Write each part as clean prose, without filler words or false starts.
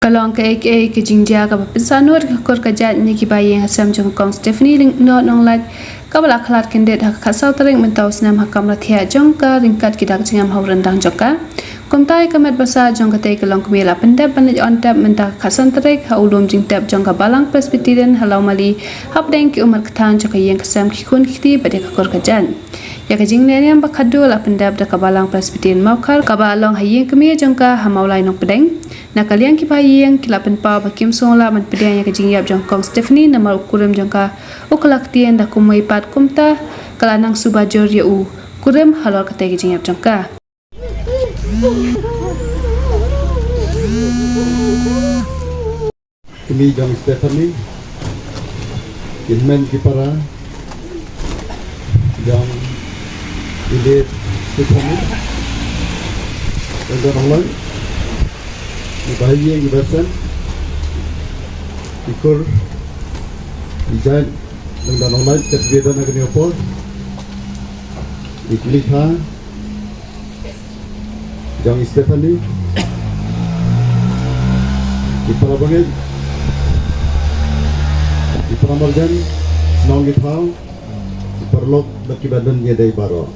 Kalong ke jingjia ka pisanur kor ka jat ni ki baye hasam jong kong Stephanie ling no nong lat ka bala khlat kendet ha khasau tering mentau snam ha kamra thia jong ka ringkat ki dak jingam hauran dang joka komtai kamet basa jong ka te kalong kmela pendap ban on tap menta khasan terek ha ulum jing tap jong ka balang presbyterian halau mali hap deng ki umar ktan joka yeng kasam ki kun ki bade ka kor ka jan ya ka jing ne ba khadu la pendap da ka balang presbyterian maukar ka balong ha yeng kme jong ka ha maulai nok pedeng na kalian ki bayang kilapan pa bakim sola man pedang yang kejingyap jong kong Stephanie nama ukurim jongka ukalak tien da kumai pat kumta kalanang subajor ya u kurim halor kata kejingyap jongka Kami jong Stephanie kinmen kipara jong ilit Stephanie dan orang bahagia ibasan ikut ijan dan online terbiasa nak ni apa ikliha jang Stephanie di Parabangan di Paramargan nong githau di Perlok bagi badan dia dari baro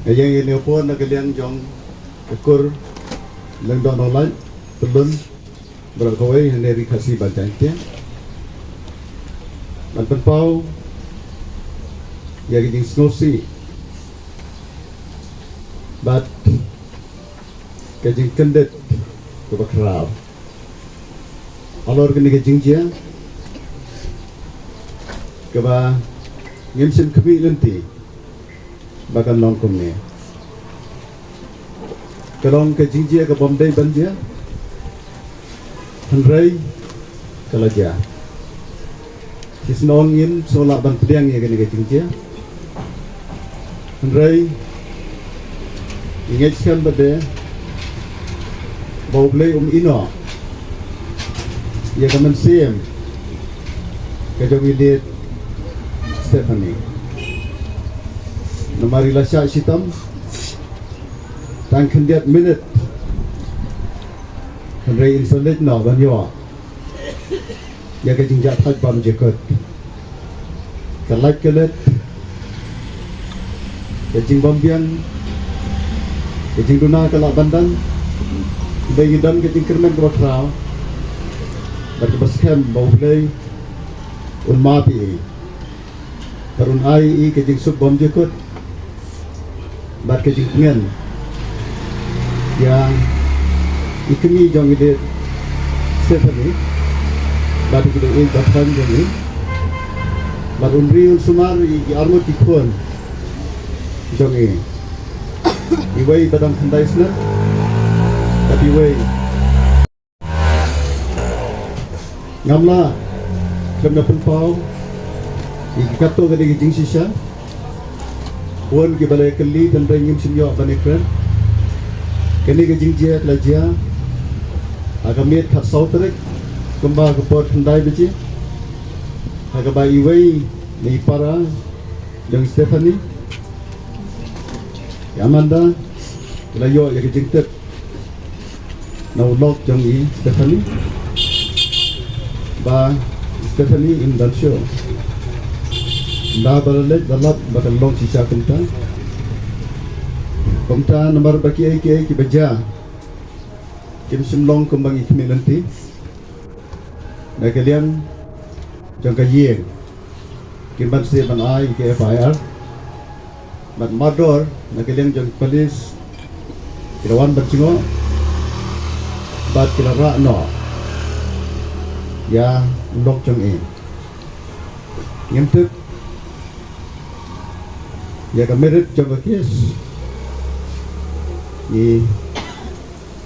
yang ini apa nak kalian jang ikut Lengdong online belum berkawai hendak kasih bantuan dan penpau yang ingin snosi but kajing kendet kebakrab alor kini kajing dia keba ngimsim kami lenti bahkan nongkom ni kalong ke jingjia ke Bombay banjia Henry kalaja sisnongin solak ban pedang ya kene ke jingjia Henry ingatkan bade bau blei ino ya kaman sim ke jogilit Stephanie nomari lasya sitam dan kendiat minit Henry insulit no banyo ya ke jingjat haj bam jekot kalak kelet ke jing bambian ke jing duna kalak bandan bagi dan ke jing kermen ke bakrau bagi baskem bau play un mapi tarun ai ke jing sub bam jekot bat ke jing pengen yang ikemi jong ide Stephanie baru kita ingin dapatkan jadi baru unriun sumar i armut ikon jong ini iway badang kandai snap tapi iway ngamla kemna penpau ikikato gadi jing sisya pun kibalai keli dan rengim simyo banekran kini ke jingjia kelajia agamit kat sauterik kembang ke port kendai beci agabai iway ni para yang Stephanie Amanda kelayo ya ke jingtet na ulok jang i Stephanie ba Stephanie in dan show da balalet dalap bakal long sisa kenta Komta nomor baki ai ki baja kim simlong kembang ikmi nanti na kalian jangka yen kim ban se ban ai ke FIR ban mador na kalian jang polis kirawan bercingo bat kilara no ya lok jang e ngimtuk ya kamerit jangka kes ni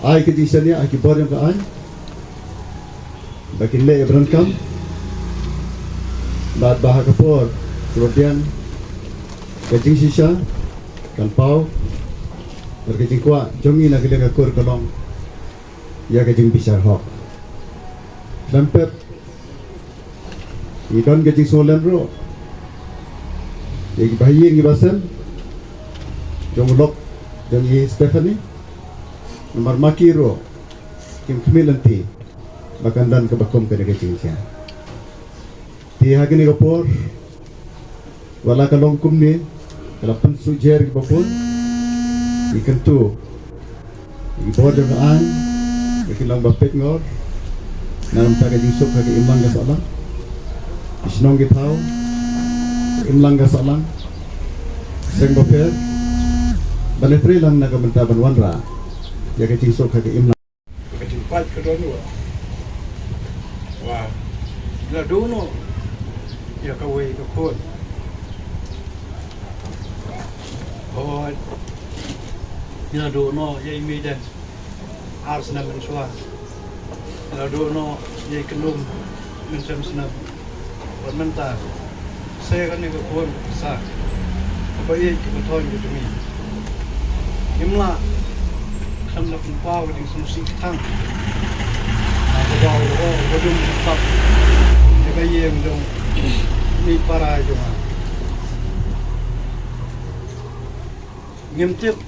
ai ke disania ai ke borang ke ai bakin le berangkam bat bahag por kemudian kajing sisa kan pau berkajing kuat jongi nak kena kur kolong ya kajing besar hok lampet idon kajing solan ro Jadi bayi yang dibasel Jong lok Jong Stephanie Nomor makiro kim kemilanti bahkan dan kebakom ke negeri Cincia. Ti hagini kapur wala kalong kumni kalapan sujer kipapun ikentu ibor jangan ikilang bapet ngor naram taga jingsuk hagi imlang gasalang isnong gitau imlang gasalang seng bapet banetri lang nagamentaban wanra yaga jingsuk hagi imlang Ketimpat ke dono. Wah, la dono ya kawai ke kon. Oh, la dono ya imiden arsna men swa. La dono ya kenum men sam snab. Menta saya kan ke kon sa. Apa ye ke ton ke demi. Imla kan la pau di solusi tang. Bawa gedung tetap jaga yang dong ni para joma ngimtip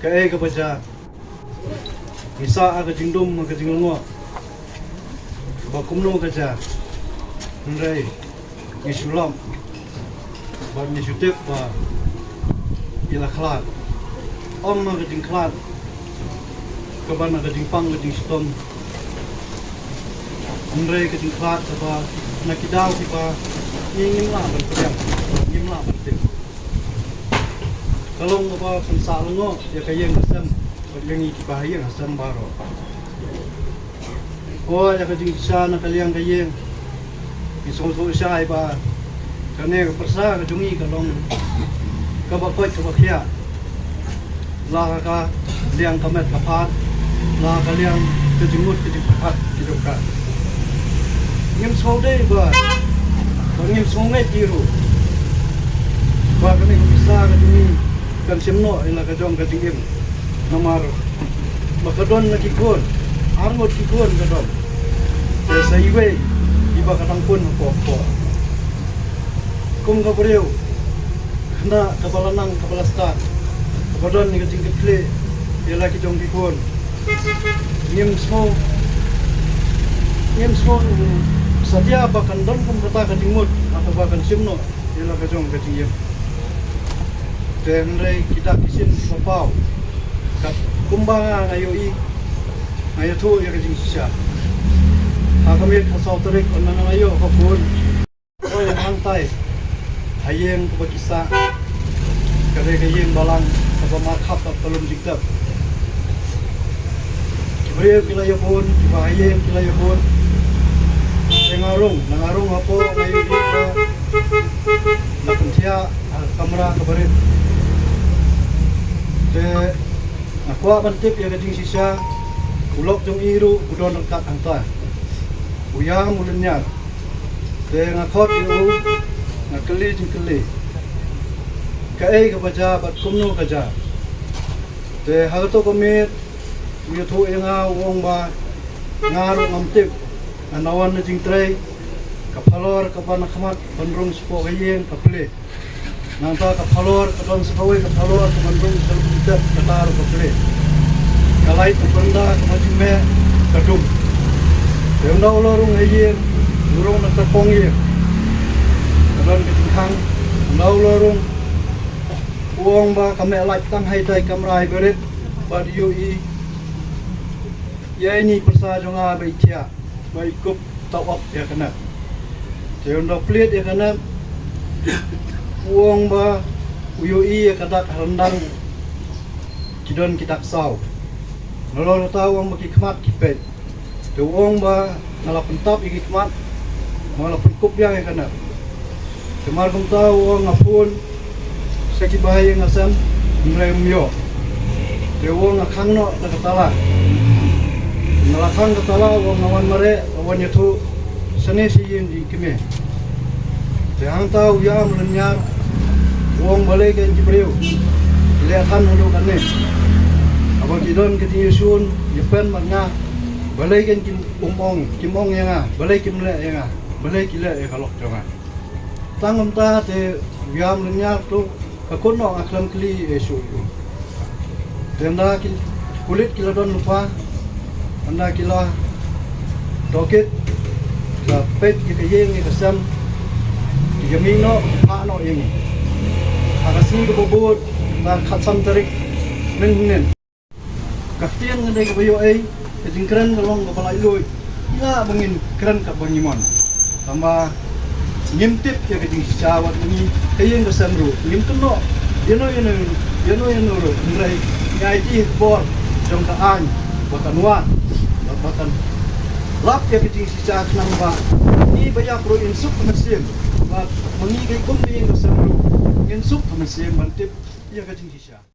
ke baca bisa aga jingdum aga jinglungo bakumno kaca ndai isulam ban nisutip ba ila khat om aga jingklat kabana ka jingpang ka jingstom andre ka jingklat ba nakidaw ki pa ngim la ban pem ngim la ban tim kalong ba pansalungo ya kayeng asam yang ki bahaya asam baro oh ya ka jingsa na kaliang kayeng isong-so siya ba kane ka persa ka jungi kalong ka ba koy ka ba kya la ka liang kamet kapat la kalian kejemut kejepat kidoka ngim sode ba ngim songai tiru ba kami bisa kaduni kan semno ila kadong kadingim nomor makadon lagi kon arngot kikon kadon sa iwe iba kadang pun ko kum ka breu kena kabalanang kabalastan kabadon ni kading keple ila kidong kikon ngim semua sadia bahkan don pun kata kadimut atau bahkan simno ialah kajong kadiyem dan kita kisin sapau kat kumbang ayoi ayo tu ya kajing sisa kami kasau terik onang ayo kapun oh yang hantai hayeng kebakisa kare kayeng balang apa markhap belum jikap Beliau kilaya pun, bahaya kilaya pun. Nangarung apa ngayu di ke nakuntia kamera kabarit. De aku bantip ya kajing sisa, ulok jong iru udon dekat hantar. Uyang mulanyar. De ngakot iru ngakeli jeng keli. Kae kebaca bat kumno kaja. De harto komit Yutu yang wong ba ngaru ngamtip anawan na jingtray kapalor kapana khamat bandrung spo gayen kaple nanta kapalor kadon sapawai kapalor bandrung salbutat katar kaple kalai tupanda kamajime kadum deunda olorung gayen durung na tapongye kadon kitinghang olorung wong ba kame lait tang hai dai kamrai berit badiu I ya ini persa jonga baikia baikup tawap ya kena teondo plit ya kena uang ba uyui ya kadak rendang kidon kitak saw nolol tahu uang bagi kemat kipet te uang ba ngalapun tap iki kemat ngalapun kup ya kena kemar kum tahu uang ngapun seki bahaya ngasam mulai myo te uang ngakang no nakatala Nalakang katala wong awan mare awan yatu sene siyin di kime. Tehang tau ya melenyar wong balai kan jibreu. Liatan hulu kane. Abang kidon ketiusun yepen magna balai kan kimong yang balai kimle yang balai kile ya kalok jonga. Tangam ta te ya melenyar tu kakun no aklam kli esu. Tenda kulit kila don lupa anda kila doket la pet ke yeng ke sam ke mino pa no yeng agasi ke bobot na khatsam tarik nen kaftian ngade ke bayo ai ke jingkran ngalong ke balai loi ya mungkin keren ka bangimon tambah ngimtip ya ke jing sawat ni kayeng ke samru ngim keno yeno ro ngrai ngai ti bor jong ka an bakan wa bakan lap ya ke jing sisa nang ba ni baya pro insuk mesim ba mengi kai kum ni ke samru insuk mesim mantip ya ke jing sisa